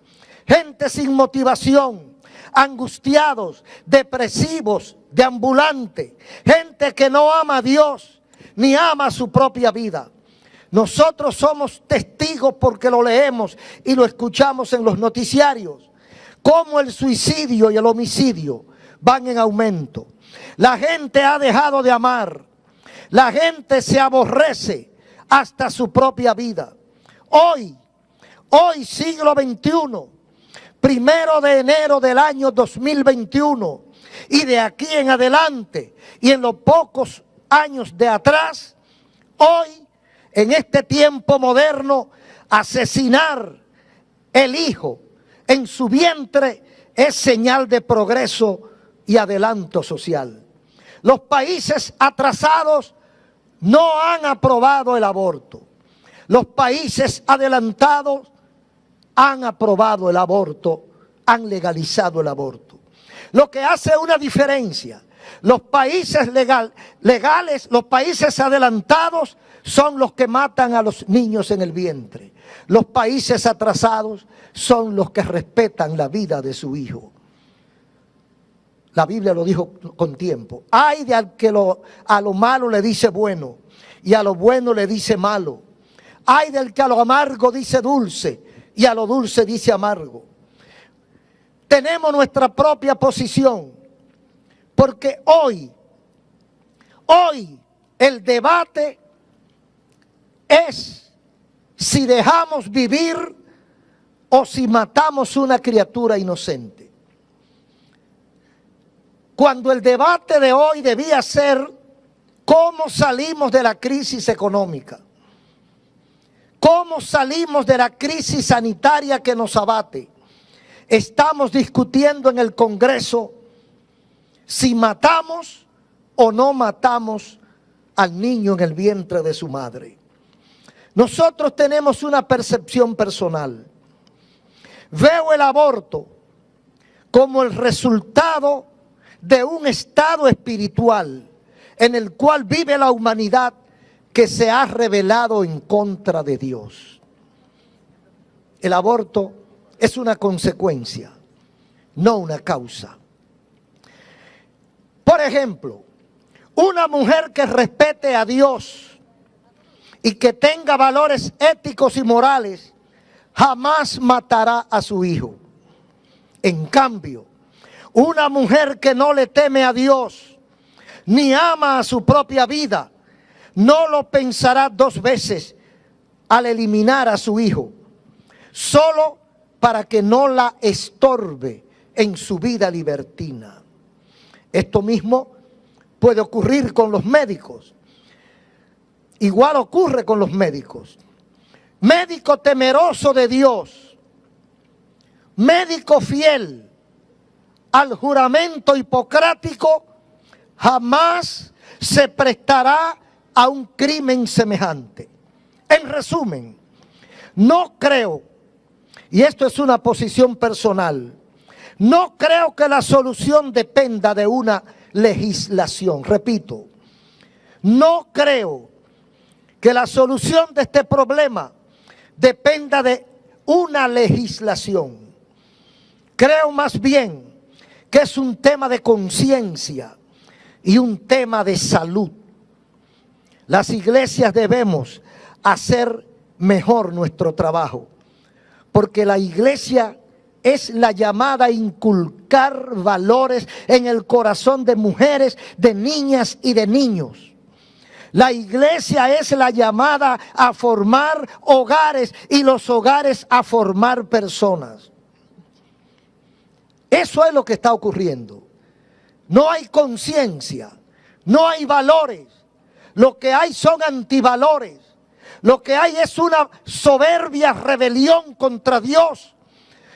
Speaker 1: gente sin motivación, angustiados, depresivos, deambulantes, gente que no ama a Dios ni ama su propia vida. Nosotros somos testigos porque lo leemos y lo escuchamos en los noticiarios, cómo el suicidio y el homicidio van en aumento. La gente ha dejado de amar, la gente se aborrece hasta su propia vida. Hoy siglo XXI, 1 de enero del año 2021, y de aquí en adelante, y en los pocos años de atrás, hoy, en este tiempo moderno, asesinar el hijo en su vientre es señal de progreso y adelanto social. Los países atrasados no han aprobado el aborto. Los países adelantados han aprobado el aborto, han legalizado el aborto. Lo que hace una diferencia, los países legales, los países adelantados son los que matan a los niños en el vientre. Los países atrasados son los que respetan la vida de su hijo. La Biblia lo dijo con tiempo. Ay de al que a lo malo le dice bueno y a lo bueno le dice malo. Ay del que a lo amargo dice dulce y a lo dulce dice amargo. Tenemos nuestra propia posición, porque hoy el debate es si dejamos vivir o si matamos una criatura inocente. Cuando el debate de hoy debía ser cómo salimos de la crisis económica, ¿Cómo salimos de la crisis sanitaria que nos abate? Estamos discutiendo en el Congreso si matamos o no matamos al niño en el vientre de su madre. Nosotros tenemos una percepción personal. Veo el aborto como el resultado de un estado espiritual en el cual vive la humanidad que se ha rebelado en contra de Dios. El aborto es una consecuencia, no una causa. Por ejemplo, una mujer que respete a Dios y que tenga valores éticos y morales, jamás matará a su hijo. En cambio, una mujer que no le teme a Dios, ni ama a su propia vida, no lo pensará dos veces al eliminar a su hijo, solo para que no la estorbe en su vida libertina. Esto mismo puede ocurrir con los médicos. Igual ocurre con los médicos. Médico temeroso de Dios, médico fiel al juramento hipocrático, jamás se prestará a un crimen semejante. En resumen, no creo, y esto es una posición personal, no creo que la solución dependa de una legislación. Repito, no creo que la solución de este problema dependa de una legislación. Creo más bien que es un tema de conciencia y un tema de salud. Las iglesias debemos hacer mejor nuestro trabajo, porque la iglesia es la llamada a inculcar valores en el corazón de mujeres, de niñas y de niños. La iglesia es la llamada a formar hogares y los hogares a formar personas. Eso es lo que está ocurriendo. No hay conciencia, no hay valores. Lo que hay son antivalores. Lo que hay es una soberbia rebelión contra Dios.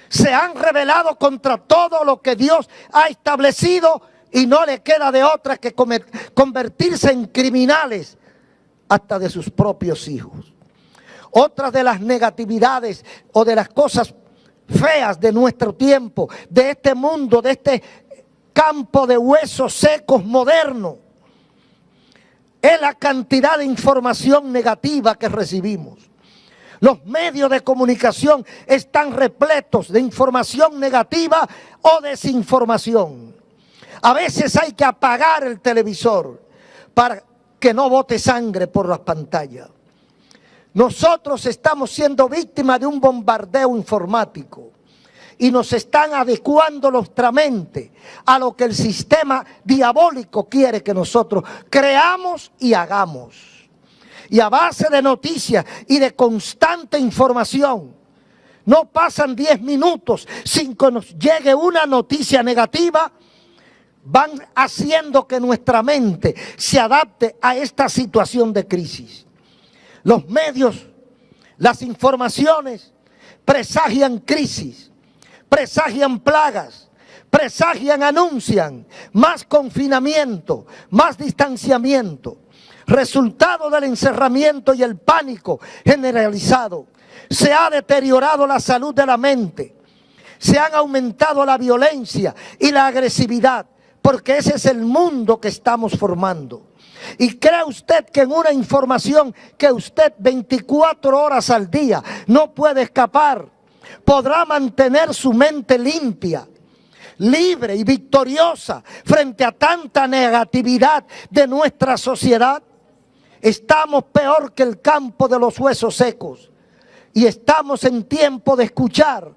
Speaker 1: Se han rebelado contra todo lo que Dios ha establecido y no le queda de otra que convertirse en criminales hasta de sus propios hijos. Otra de las negatividades o de las cosas feas de nuestro tiempo, de este mundo, de este campo de huesos secos moderno, es la cantidad de información negativa que recibimos. Los medios de comunicación están repletos de información negativa o desinformación. A veces hay que apagar el televisor para que no bote sangre por las pantallas. Nosotros estamos siendo víctimas de un bombardeo informático y nos están adecuando nuestra mente a lo que el sistema diabólico quiere que nosotros creamos y hagamos. Y a base de noticias y de constante información, no pasan 10 minutos sin que nos llegue una noticia negativa, van haciendo que nuestra mente se adapte a esta situación de crisis. Los medios, las informaciones presagian crisis, presagian plagas, presagian, anuncian más confinamiento, más distanciamiento. Resultado del encerramiento y el pánico generalizado, se ha deteriorado la salud de la mente, se han aumentado la violencia y la agresividad, porque ese es el mundo que estamos formando. Y cree usted que en una información que usted 24 horas al día no puede escapar, podrá mantener su mente limpia, libre y victoriosa frente a tanta negatividad de nuestra sociedad? Estamos peor que el campo de los huesos secos y estamos en tiempo de escuchar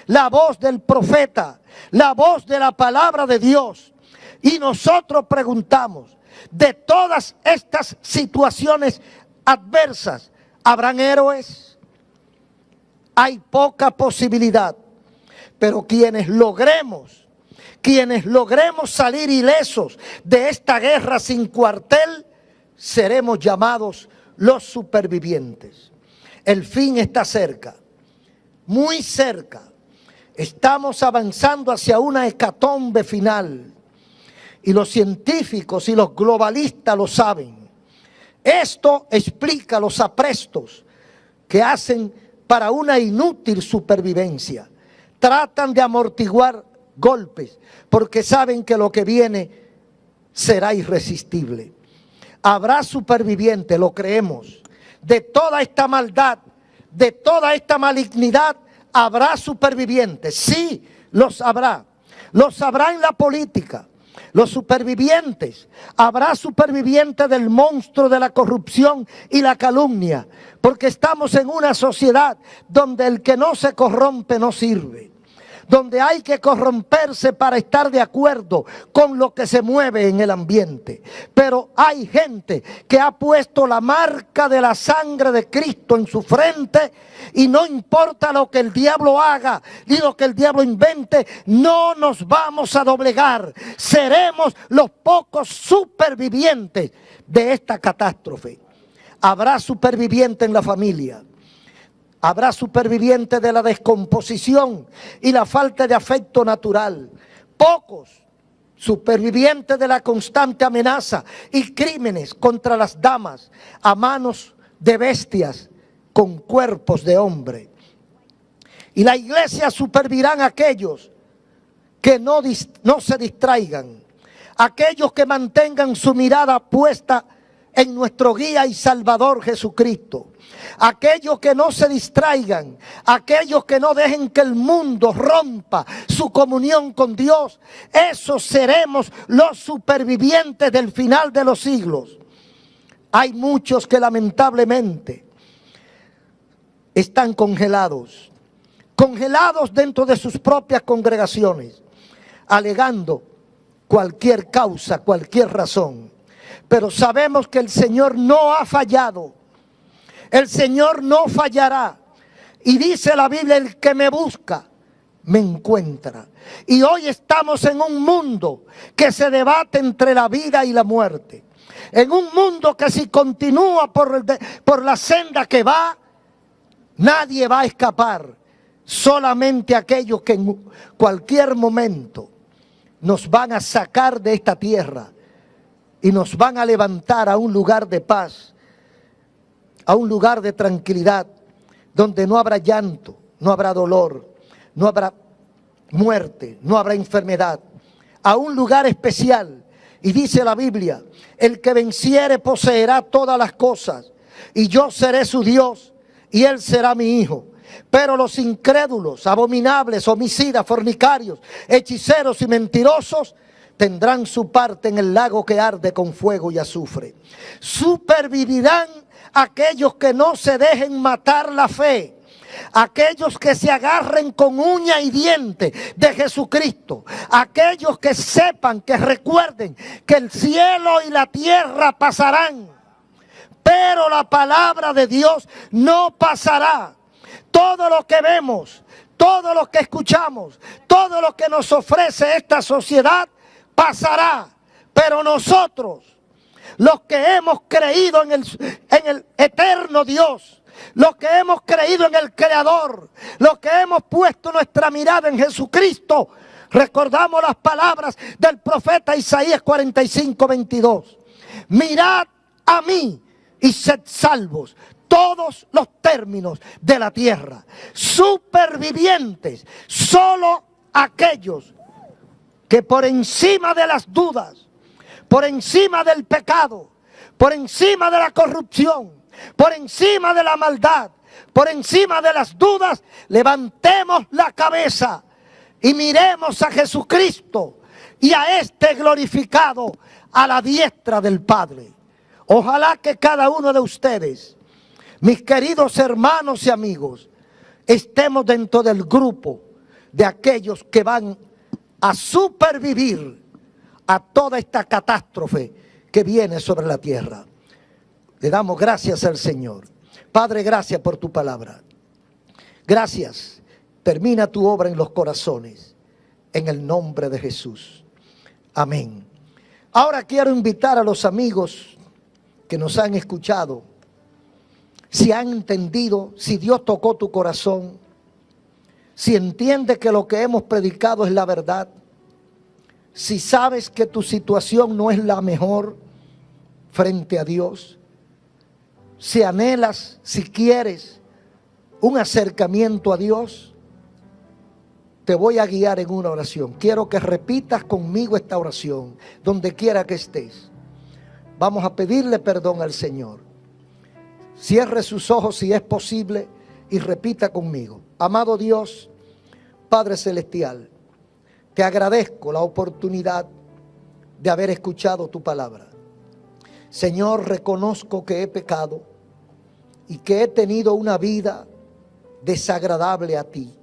Speaker 1: la voz del profeta, la voz de la palabra de Dios. Y nosotros preguntamos, de todas estas situaciones adversas, ¿habrán héroes? Hay poca posibilidad, pero quienes logremos salir ilesos de esta guerra sin cuartel, seremos llamados los supervivientes. El fin está cerca, muy cerca. Estamos avanzando hacia una hecatombe final. Y los científicos y los globalistas lo saben. Esto explica los aprestos que hacen para una inútil supervivencia. Tratan de amortiguar golpes porque saben que lo que viene será irresistible. Habrá supervivientes, lo creemos. De toda esta maldad, de toda esta malignidad, habrá supervivientes. Sí, los habrá. Los habrá en la política. Los supervivientes, habrá supervivientes del monstruo de la corrupción y la calumnia, porque estamos en una sociedad donde el que no se corrompe no sirve, donde hay que corromperse para estar de acuerdo con lo que se mueve en el ambiente. Pero hay gente que ha puesto la marca de la sangre de Cristo en su frente y no importa lo que el diablo haga ni lo que el diablo invente, no nos vamos a doblegar. Seremos los pocos supervivientes de esta catástrofe. Habrá supervivientes en la familia. Habrá supervivientes de la descomposición y la falta de afecto natural. Pocos supervivientes de la constante amenaza y crímenes contra las damas a manos de bestias con cuerpos de hombre. Y la iglesia supervivirán aquellos que no se distraigan, aquellos que mantengan su mirada puesta en nuestro guía y salvador Jesucristo. Aquellos que no se distraigan, aquellos que no dejen que el mundo rompa su comunión con Dios, esos seremos los supervivientes del final de los siglos. Hay muchos que lamentablemente están congelados dentro de sus propias congregaciones, alegando cualquier causa, cualquier razón. Pero sabemos que el Señor no ha fallado. El Señor no fallará. Y dice la Biblia, el que me busca, me encuentra. Y hoy estamos en un mundo que se debate entre la vida y la muerte. En un mundo que si continúa por la senda que va, nadie va a escapar. Solamente aquellos que en cualquier momento nos van a sacar de esta tierra y nos van a levantar a un lugar de paz, a un lugar de tranquilidad, donde no habrá llanto, no habrá dolor, no habrá muerte, no habrá enfermedad, a un lugar especial. Y dice la Biblia, el que venciere poseerá todas las cosas, y yo seré su Dios, y él será mi hijo. Pero los incrédulos, abominables, homicidas, fornicarios, hechiceros y mentirosos tendrán su parte en el lago que arde con fuego y azufre. Supervivirán aquellos que no se dejen matar la fe, aquellos que se agarren con uña y diente de Jesucristo, aquellos que sepan, que recuerden que el cielo y la tierra pasarán, pero la palabra de Dios no pasará. Todo lo que vemos, todo lo que escuchamos, todo lo que nos ofrece esta sociedad pasará, pero nosotros, los que hemos creído en el eterno Dios, los que hemos creído en el Creador, los que hemos puesto nuestra mirada en Jesucristo, recordamos las palabras del profeta Isaías 45:22. Mirad a mí y sed salvos todos los términos de la tierra. Supervivientes, solo aquellos que por encima de las dudas, por encima del pecado, por encima de la corrupción, por encima de la maldad, por encima de las dudas, levantemos la cabeza y miremos a Jesucristo y a este glorificado a la diestra del Padre. Ojalá que cada uno de ustedes, mis queridos hermanos y amigos, estemos dentro del grupo de aquellos que van a supervivir a toda esta catástrofe que viene sobre la tierra. Le damos gracias al Señor. Padre, gracias por tu palabra. Gracias. Termina tu obra en los corazones, en el nombre de Jesús. Amén. Ahora quiero invitar a los amigos que nos han escuchado. si han entendido, si Dios tocó tu corazón, si entiendes que lo que hemos predicado es la verdad, si sabes que tu situación no es la mejor frente a Dios, si anhelas, si quieres un acercamiento a Dios, te voy a guiar en una oración. Quiero que repitas conmigo esta oración, donde quiera que estés. Vamos a pedirle perdón al Señor. Cierre sus ojos si es posible y repita conmigo. Amado Dios, Padre Celestial, te agradezco la oportunidad de haber escuchado tu palabra. Señor, reconozco que he pecado y que he tenido una vida desagradable a ti.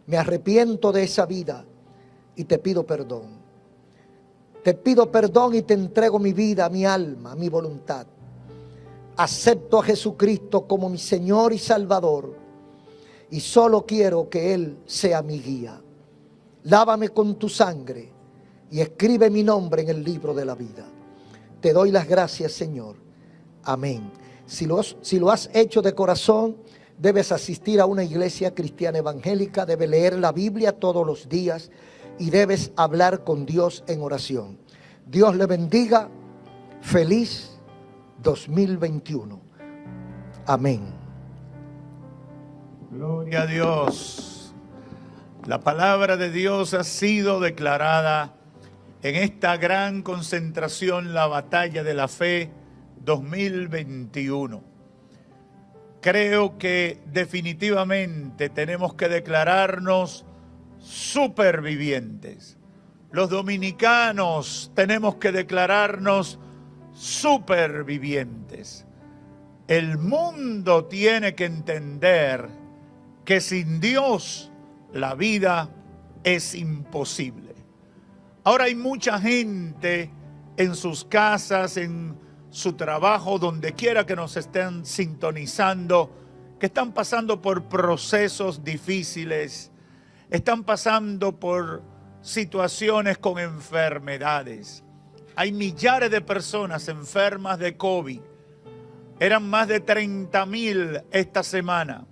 Speaker 1: Me arrepiento de esa vida y te pido perdón. Te pido perdón y te entrego mi vida, mi alma, mi voluntad. Acepto a Jesucristo como mi Señor y Salvador y solo quiero que Él sea mi guía. Lávame con tu sangre y escribe mi nombre en el libro de la vida. Te doy las gracias, Señor. Amén. Si lo has hecho de corazón, debes asistir a una iglesia cristiana evangélica, debes leer la Biblia todos los días y debes hablar con Dios en oración. Dios le bendiga. Feliz 2021. Amén.
Speaker 2: Gloria a Dios. La palabra de Dios ha sido declarada en esta gran concentración, la batalla de la fe 2021. Creo que definitivamente tenemos que declararnos supervivientes. Los dominicanos tenemos que declararnos supervivientes. El mundo tiene que entender que sin Dios la vida es imposible. Ahora hay mucha gente en sus casas, en su trabajo, donde quiera que nos estén sintonizando, que están pasando por procesos difíciles, están pasando por situaciones con enfermedades. Hay millares de personas enfermas de COVID. Eran más de 30,000 esta semana.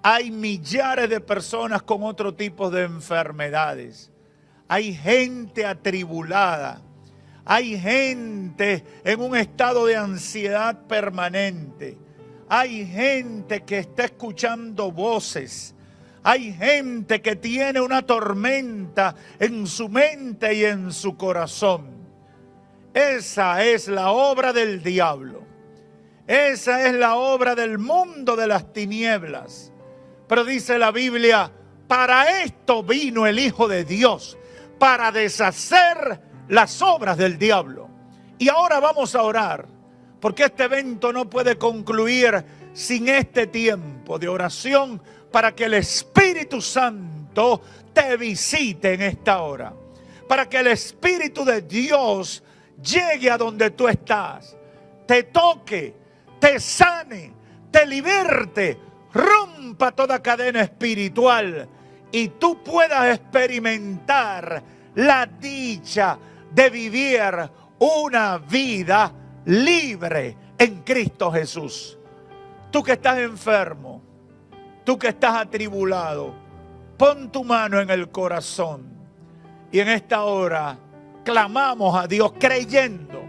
Speaker 2: Hay millares de personas con otro tipo de enfermedades. Hay gente atribulada. Hay gente en un estado de ansiedad permanente. Hay gente que está escuchando voces. Hay gente que tiene una tormenta en su mente y en su corazón. Esa es la obra del diablo. Esa es la obra del mundo de las tinieblas. Pero dice la Biblia, para esto vino el Hijo de Dios, para deshacer las obras del diablo. Y ahora vamos a orar, porque este evento no puede concluir sin este tiempo de oración para que el Espíritu Santo te visite en esta hora. Para que el Espíritu de Dios llegue a donde tú estás, te toque, te sane, te liberte, rompa toda cadena espiritual y tú puedas experimentar la dicha de vivir una vida libre en Cristo Jesús. Tú que estás enfermo, tú que estás atribulado, pon tu mano en el corazón y en esta hora clamamos a Dios creyendo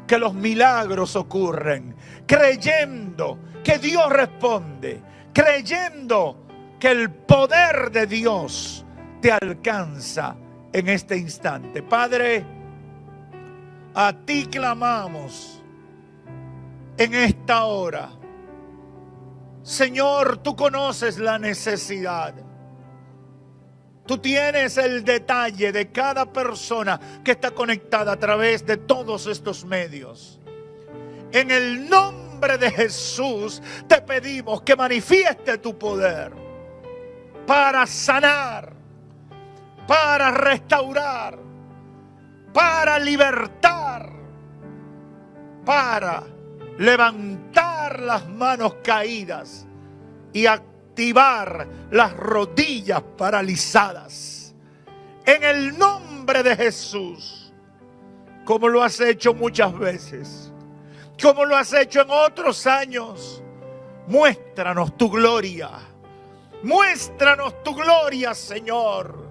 Speaker 2: que los milagros ocurren, creyendo que Dios responde, creyendo que el poder de Dios te alcanza en este instante. Padre, a ti clamamos en esta hora. Señor, tú conoces la necesidad. Tú tienes el detalle de cada persona que está conectada a través de todos estos medios. En el nombre de Jesús te pedimos que manifieste tu poder para sanar, para restaurar, para libertar, para levantar las manos caídas y activar las rodillas paralizadas. En el nombre de Jesús, como lo has hecho muchas veces, como lo has hecho en otros años, muéstranos tu gloria. Muéstranos tu gloria, Señor.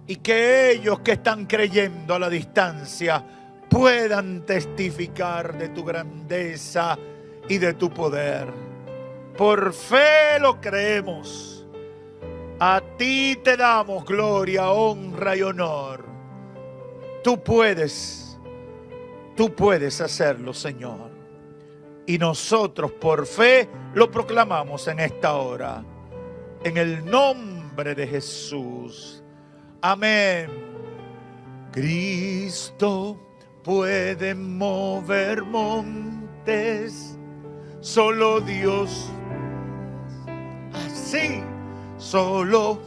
Speaker 2: Y que ellos que están creyendo a la distancia puedan testificar de tu grandeza y de tu poder. Por fe lo creemos. A ti te damos gloria, honra y honor. Tú puedes hacerlo, Señor. Y nosotros por fe lo proclamamos en esta hora. En el nombre de Jesús. Amén. Cristo puede mover montes, solo Dios. Así, solo.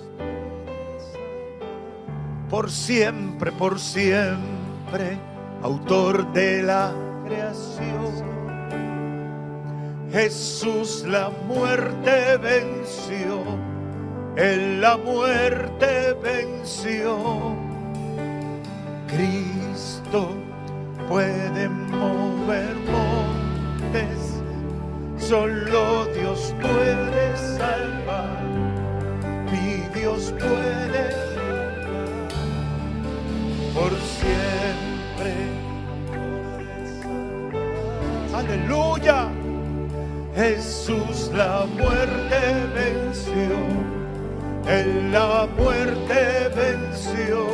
Speaker 2: Por siempre, autor de la creación. Jesús la muerte venció. Él la muerte venció. Cristo puede mover montes, solo Dios puede salvar. Mi Dios puede salvar por siempre. Aleluya. Jesús la muerte venció. Él la muerte venció.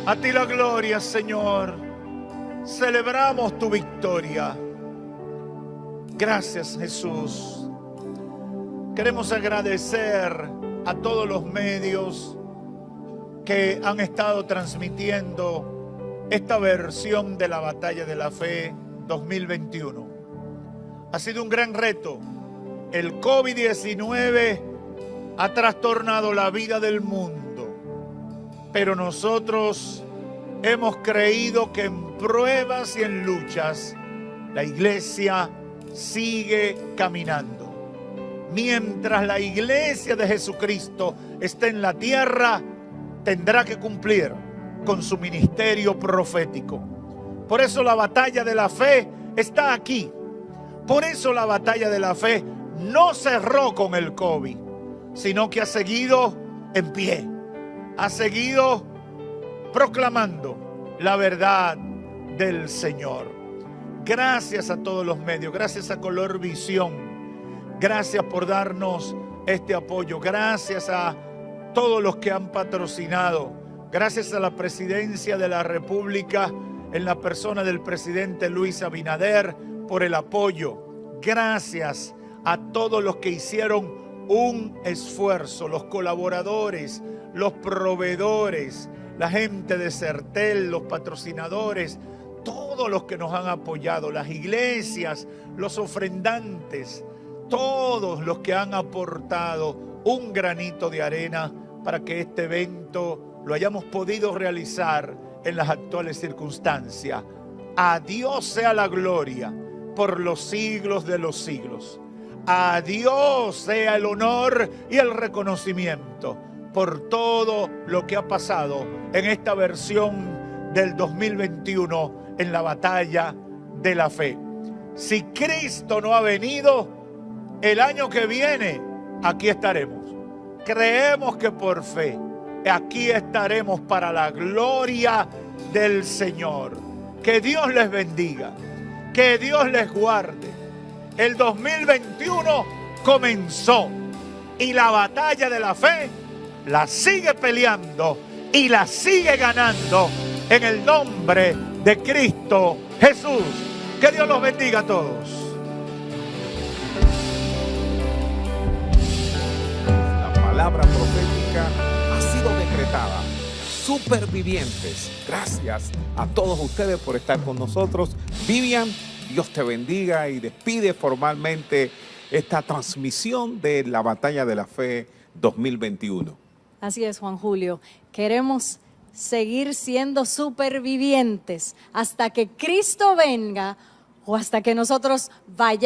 Speaker 2: A ti la gloria, Señor. Celebramos tu victoria. Gracias, Jesús. Queremos agradecer a todos los medios que han estado transmitiendo esta versión de la Batalla de la Fe 2021. Ha sido un gran reto. El COVID-19 ha trastornado la vida del mundo, pero nosotros hemos creído que en pruebas y en luchas la iglesia sigue caminando. Mientras la iglesia de Jesucristo esté en la tierra, tendrá que cumplir con su ministerio profético. Por eso la batalla de la fe está aquí. Por eso la batalla de la fe no cerró con el COVID, sino que ha seguido en pie, ha seguido proclamando la verdad del Señor. Gracias a todos los medios, gracias a Color Visión, gracias por darnos este apoyo, gracias a todos los que han patrocinado, gracias a la Presidencia de la República en la persona del presidente Luis Abinader por el apoyo. Gracias a todos los que hicieron un esfuerzo, los colaboradores, los proveedores, la gente de Certel, los patrocinadores, todos los que nos han apoyado, las iglesias, los ofrendantes, todos los que han aportado un granito de arena para que este evento lo hayamos podido realizar en las actuales circunstancias. A Dios sea la gloria por los siglos de los siglos. A Dios sea el honor y el reconocimiento por todo lo que ha pasado en esta versión del 2021 en la batalla de la fe. Si Cristo no ha venido, el año que viene aquí estaremos. Creemos que por fe aquí estaremos para la gloria del Señor. Que Dios les bendiga, que Dios les guarde. El 2021 comenzó y la batalla de la fe la sigue peleando y la sigue ganando en el nombre de Cristo Jesús. Que Dios los bendiga a todos.
Speaker 3: La palabra profética ha sido decretada. Supervivientes. Gracias a todos ustedes por estar con nosotros. Vivian, Dios te bendiga y despide formalmente esta transmisión de la Batalla de la Fe 2021.
Speaker 4: Así es, Juan Julio. Queremos seguir siendo supervivientes hasta que Cristo venga o hasta que nosotros vayamos